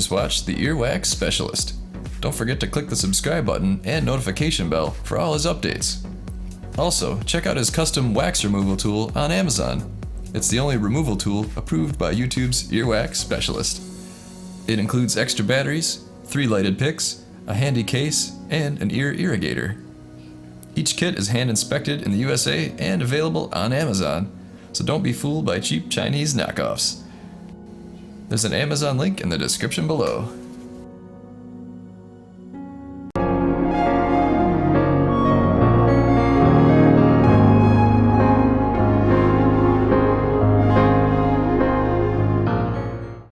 just watched The Earwax Specialist. Don't forget to click the subscribe button and notification bell for all his updates. Also, check out his custom wax removal tool on Amazon. It's the only removal tool approved by YouTube's Earwax Specialist. It includes extra batteries, 3 lighted picks, a handy case, and an ear irrigator. Each kit is hand inspected in the USA and available on Amazon, so don't be fooled by cheap Chinese knockoffs. There's an Amazon link in the description below.